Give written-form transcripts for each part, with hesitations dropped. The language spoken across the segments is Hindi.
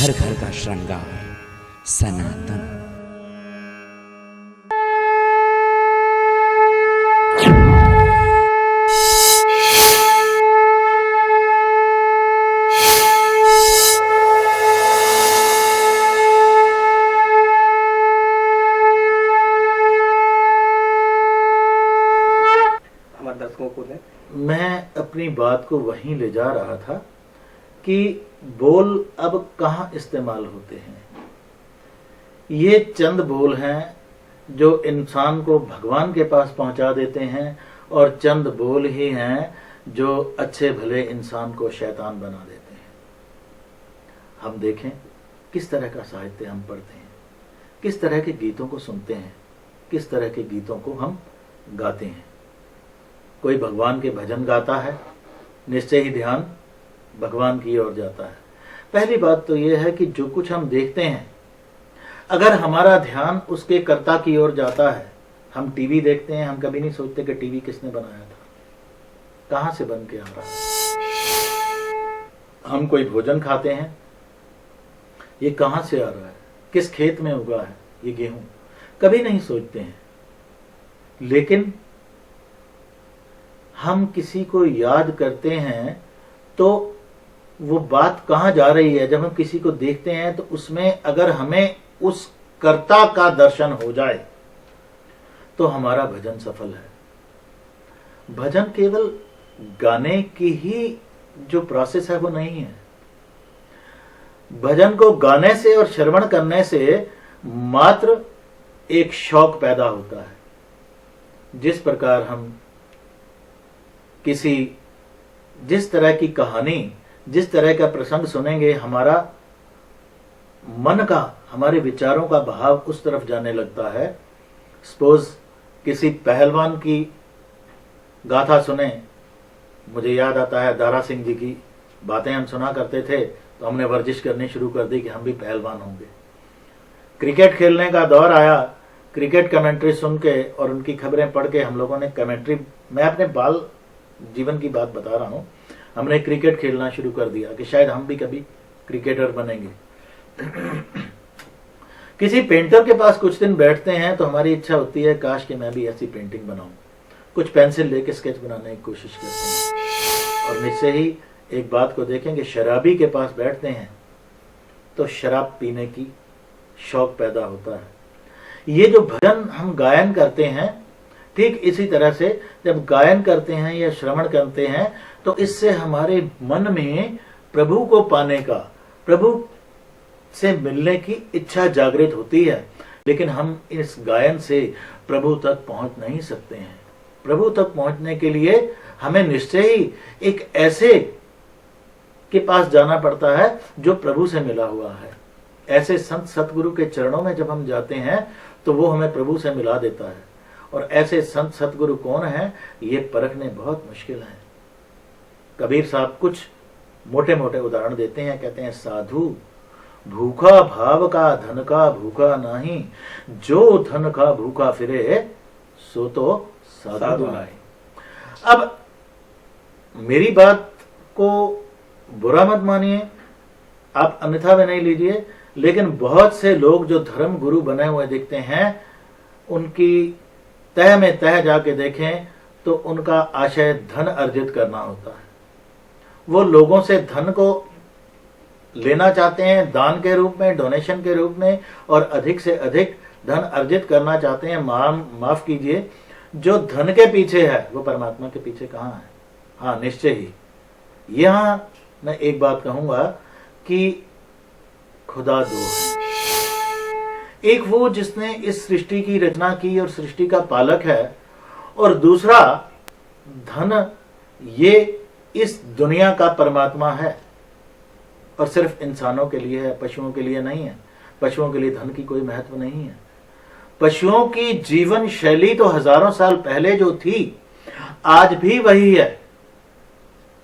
घर घर का श्रृंगार सनातन। मैं अपनी बात को वहीं ले जा रहा था कि बोल अब कहाँ इस्तेमाल होते हैं। ये चंद बोल हैं जो इंसान को भगवान के पास पहुंचा देते हैं, और चंद बोल ही हैं जो अच्छे भले इंसान को शैतान बना देते हैं। हम देखें किस तरह का साहित्य हम पढ़ते हैं, किस तरह के गीतों को सुनते हैं, किस तरह के गीतों को हम गाते हैं। कोई भगवान के भजन गाता है, निश्चय ही ध्यान भगवान की ओर जाता है। पहली बात तो यह है कि जो कुछ हम देखते हैं, अगर हमारा ध्यान उसके कर्ता की ओर जाता है, हम टीवी देखते हैं, हम कभी नहीं सोचते कि टीवी किसने बनाया था, कहां से बन के आ रहा है। हम कोई भोजन खाते हैं, ये कहां से आ रहा है, किस खेत में उगा है ये गेहूं, कभी नहीं सोचते हैं। लेकिन हम किसी को याद करते हैं तो वो बात कहां जा रही है। जब हम किसी को देखते हैं तो उसमें अगर हमें उस कर्ता का दर्शन हो जाए तो हमारा भजन सफल है। भजन केवल गाने की ही जो प्रोसेस है वो नहीं है। भजन को गाने से और श्रवण करने से मात्र एक शौक पैदा होता है। जिस प्रकार हम जिस तरह की कहानी, जिस तरह का प्रसंग सुनेंगे, हमारा मन का, हमारे विचारों का भाव उस तरफ जाने लगता है। सपोज किसी पहलवान की गाथा सुने, मुझे याद आता है दारा सिंह जी की बातें हम सुना करते थे, तो हमने वर्जिश करनी शुरू कर दी कि हम भी पहलवान होंगे। क्रिकेट खेलने का दौर आया, क्रिकेट कमेंट्री सुन के और उनकी खबरें पढ़ के हम लोगों ने कमेंट्री, मैं अपने बाल जीवन की बात बता रहा हूं, हमने क्रिकेट खेलना शुरू कर दिया कि शायद हम भी कभी क्रिकेटर बनेंगे। किसी पेंटर के पास कुछ दिन बैठते हैं तो हमारी इच्छा होती है काश कि मैं भी ऐसी पेंटिंग बनाऊं। कुछ पेंसिल लेके स्केच बनाने की कोशिश करते हैं, और निश्चय ही एक बात को देखेंगे, शराबी के पास बैठते हैं तो शराब पीने की शौक पैदा होता है। ये जो भजन हम गायन करते हैं, ठीक इसी तरह से जब गायन करते हैं या श्रवण करते हैं तो इससे हमारे मन में प्रभु को पाने का, प्रभु से मिलने की इच्छा जागृत होती है। लेकिन हम इस गायन से प्रभु तक पहुंच नहीं सकते हैं। प्रभु तक पहुंचने के लिए हमें निश्चय ही एक ऐसे के पास जाना पड़ता है जो प्रभु से मिला हुआ है। ऐसे संत सतगुरु के चरणों में जब हम जाते हैं तो वो हमें प्रभु से मिला देता है। और ऐसे संत सतगुरु कौन है, ये परखने बहुत मुश्किल है। कबीर साहब कुछ मोटे मोटे उदाहरण देते हैं, कहते हैं साधु भूखा भाव का धन का भूखा नहीं, जो धन का भूखा फिरे सो तो साधु नाई। अब मेरी बात को बुरा मत मानिए, आप अन्यथा में नहीं लीजिए, लेकिन बहुत से लोग जो धर्म गुरु बने हुए दिखते हैं, उनकी तह में तह जाके देखें तो उनका आशय धन अर्जित करना होता है। वो लोगों से धन को लेना चाहते हैं दान के रूप में, डोनेशन के रूप में, और अधिक से अधिक धन अर्जित करना चाहते हैं। माफ कीजिए, जो धन के पीछे है वो परमात्मा के पीछे कहाँ है। हाँ, निश्चय ही यहां मैं एक बात कहूंगा कि खुदा दो है। एक वो जिसने इस सृष्टि की रचना की और सृष्टि का पालक है, और दूसरा धन ये इस दुनिया का परमात्मा है, और सिर्फ इंसानों के लिए है, पशुओं के लिए नहीं है। पशुओं के लिए धन की कोई महत्व नहीं है। पशुओं की जीवन शैली तो हजारों साल पहले जो थी आज भी वही है।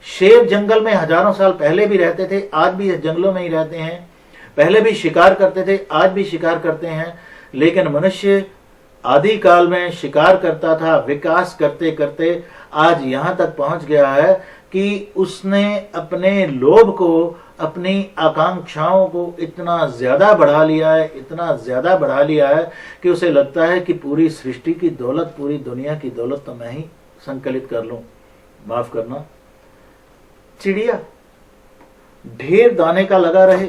शेर जंगल में हजारों साल पहले भी रहते थे, आज भी जंगलों में ही रहते हैं। पहले भी शिकार करते थे, आज भी शिकार करते हैं। लेकिन मनुष्य आदि काल में शिकार करता था, विकास करते करते आज यहां तक पहुंच गया है कि उसने अपने लोभ को, अपनी आकांक्षाओं को इतना ज्यादा बढ़ा लिया है, इतना ज्यादा बढ़ा लिया है कि उसे लगता है कि पूरी सृष्टि की दौलत, पूरी दुनिया की दौलत तो मैं ही संकलित कर लूं। माफ करना, चिड़िया ढेर दाने का लगा रहे,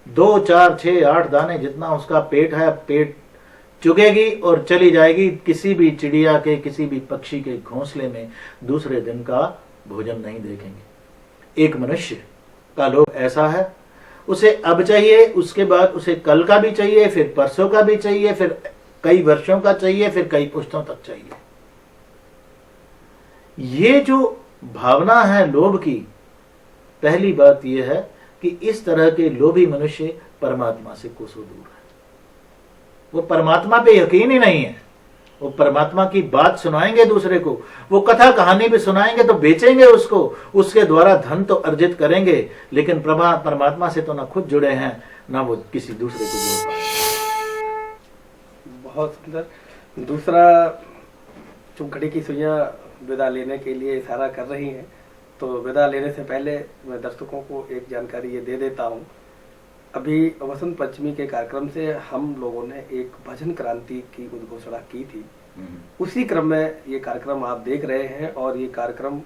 2, 4, 6, 8 दाने जितना उसका पेट है, पेट चुगेगी और चली जाएगी। किसी भी चिड़िया के, किसी भी पक्षी के घोंसले में दूसरे दिन का भोजन नहीं देखेंगे। एक मनुष्य का लोभ ऐसा है, उसे अब चाहिए, उसके बाद उसे कल का भी चाहिए, फिर परसों का भी चाहिए, फिर कई वर्षों का चाहिए, फिर कई पुश्तों तक चाहिए। ये जो भावना है लोभ की, पहली बात यह है कि इस तरह के लोभी मनुष्य परमात्मा से कोसों दूर है। वो परमात्मा पे यकीन ही नहीं है। वो परमात्मा की बात सुनाएंगे दूसरे को, वो कथा कहानी भी सुनाएंगे तो बेचेंगे उसको, उसके द्वारा धन तो अर्जित करेंगे, लेकिन परमात्मा से तो ना खुद जुड़े हैं, ना वो किसी दूसरे को जोड़ पाए। बहुत सुंदर। दूसरा, चुप घड़ी की सुइयां विदा लेने के लिए इशारा कर रही हैं, तो विदा लेने से पहले मैं दर्शकों को एक जानकारी ये दे देता हूँ। अभी वसंत पंचमी के कार्यक्रम से हम लोगों ने एक भजन क्रांति की उद्घोषणा की थी। उसी क्रम में ये कार्यक्रम आप देख रहे हैं, और ये कार्यक्रम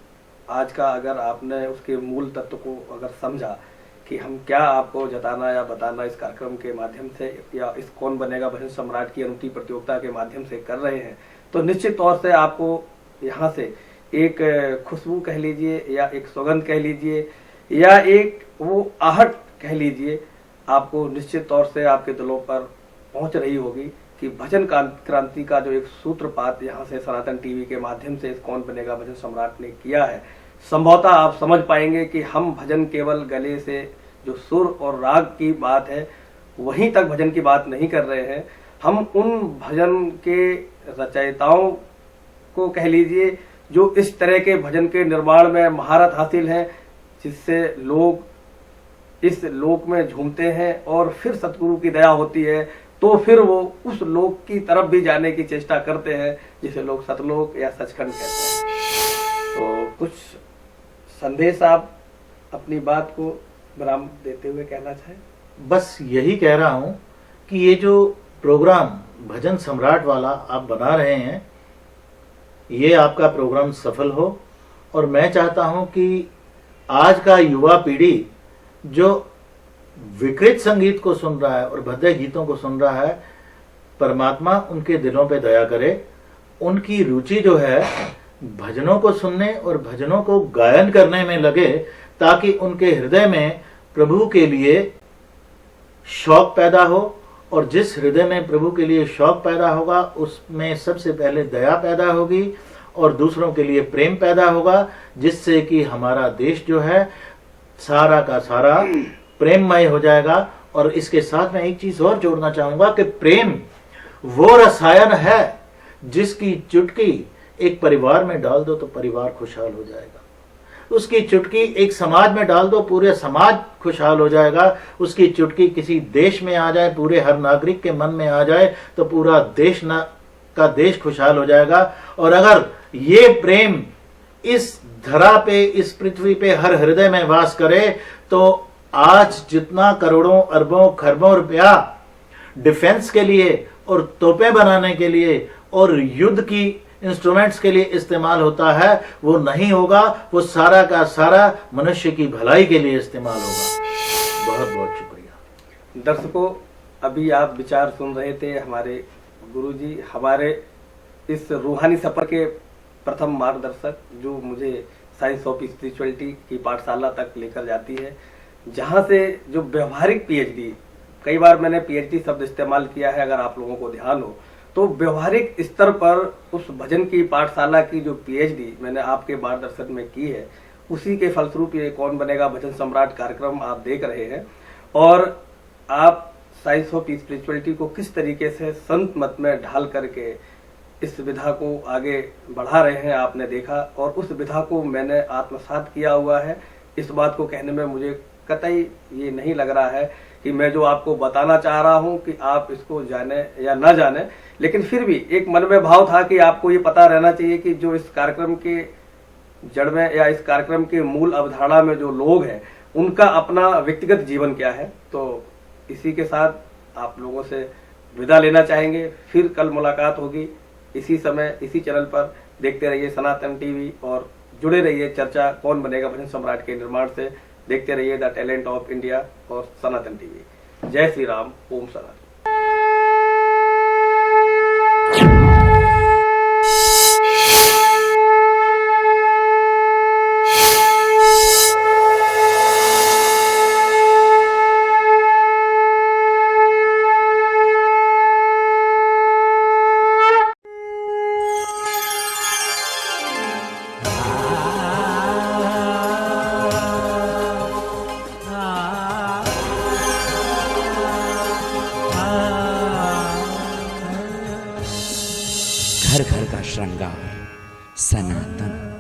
आज का, अगर आपने उसके मूल तत्व को अगर समझा कि हम क्या आपको जताना या बताना इस कार्यक्रम के माध्यम से या इस कौन बनेगा भजन सम्राट की अनूठी प्रतियोगिता के माध्यम से कर रहे हैं, तो निश्चित तौर से आपको यहाँ से एक खुशबू कह लीजिए, या एक सुगंध कह लीजिए, या एक वो आहट कह लीजिए, आपको निश्चित तौर से आपके दिलों पर पहुंच रही होगी कि भजन क्रांति का जो एक सूत्रपात यहाँ से सनातन टीवी के माध्यम से इस कौन बनेगा भजन सम्राट ने किया है, संभवतः आप समझ पाएंगे कि हम भजन केवल गले से जो सुर और राग की बात है वहीं तक भजन की बात नहीं कर रहे हैं। हम उन भजन के रचयिताओं को कह लीजिए जो इस तरह के भजन के निर्माण में महारत हासिल है, जिससे लोग इस लोक में झूमते हैं, और फिर सतगुरु की दया होती है तो फिर वो उस लोक की तरफ भी जाने की चेष्टा करते हैं जिसे लोग सतलोक या सचखंड कहते हैं। तो कुछ संदेश आप अपनी बात को विराम देते हुए कहना चाहें? बस यही कह रहा हूं कि ये जो प्रोग्राम भजन सम्राट वाला आप बना रहे हैं, ये आपका प्रोग्राम सफल हो, और मैं चाहता हूं कि आज का युवा पीढ़ी जो विकृत संगीत को सुन रहा है और भद्दे गीतों को सुन रहा है, परमात्मा उनके दिलों पे दया करे, उनकी रुचि जो है भजनों को सुनने और भजनों को गायन करने में लगे, ताकि उनके हृदय में प्रभु के लिए शौक पैदा हो, और जिस हृदय में प्रभु के लिए शौक पैदा होगा उसमें सबसे पहले दया पैदा होगी और दूसरों के लिए प्रेम पैदा होगा, जिससे कि हमारा देश जो है सारा का सारा प्रेममय हो जाएगा। और इसके साथ में एक चीज और जोड़ना चाहूंगा कि प्रेम वो रसायन है जिसकी चुटकी एक परिवार में डाल दो तो परिवार खुशहाल हो जाएगा, उसकी चुटकी एक समाज में डाल दो पूरे समाज खुशहाल हो जाएगा, उसकी चुटकी किसी देश में आ जाए, पूरे हर नागरिक के मन में आ जाए तो पूरा देश का देश खुशहाल हो जाएगा। और अगर ये प्रेम इस धरा पे, इस पृथ्वी पे हर हृदय में वास करे, तो आज जितना करोड़ों अरबों खरबों रुपया डिफेंस के लिए और तोपें बनाने के लिए और युद्ध की इंस्ट्रूमेंट्स के लिए इस्तेमाल होता है, वो नहीं होगा, वो सारा का सारा मनुष्य की भलाई के लिए इस्तेमाल होगा। बहुत बहुत शुक्रिया। दर्शकों, अभी आप विचार सुन रहे थे हमारे गुरुजी, हमारे इस रूहानी सफर के प्रथम मार्गदर्शक, जो मुझे साइंस ऑफ स्पिरिचुअलिटी की पाठशाला तक लेकर जाती है, जहां से जो व्यवहारिक पीएचडी, कई बार मैंने पीएचडी शब्द इस्तेमाल किया है, अगर आप लोगों को ध्यान हो तो व्यवहारिक स्तर पर उस भजन की पाठशाला की जो पीएचडी मैंने आपके मार्गदर्शन में की है, उसी के फलस्वरूप ये कौन बनेगा भजन सम्राट कार्यक्रम आप देख रहे हैं। और आप साइंस ऑफ स्पिरिचुअलिटी को किस तरीके से संत मत में ढाल करके इस विधा को आगे बढ़ा रहे हैं आपने देखा, और उस विधा को मैंने आत्मसात किया हुआ है। इस बात को कहने में मुझे कतई ये नहीं लग रहा है कि मैं जो आपको बताना चाह रहा हूं कि आप इसको जाने या ना जाने, लेकिन फिर भी एक मन में भाव था कि आपको ये पता रहना चाहिए कि जो इस कार्यक्रम के जड़ में या इस कार्यक्रम के मूल अवधारणा में जो लोग हैं उनका अपना व्यक्तिगत जीवन क्या है। तो इसी के साथ आप लोगों से विदा लेना चाहेंगे। फिर कल मुलाकात होगी इसी समय इसी चैनल पर। देखते रहिए सनातन टीवी और जुड़े रहिए चर्चा कौन बनेगा भजन सम्राट के निर्माण से। देखते रहिए द टैलेंट ऑफ इंडिया और सनातन टीवी। जय श्री राम, ओम सनातन। घर घर का श्रृंगार सनातन।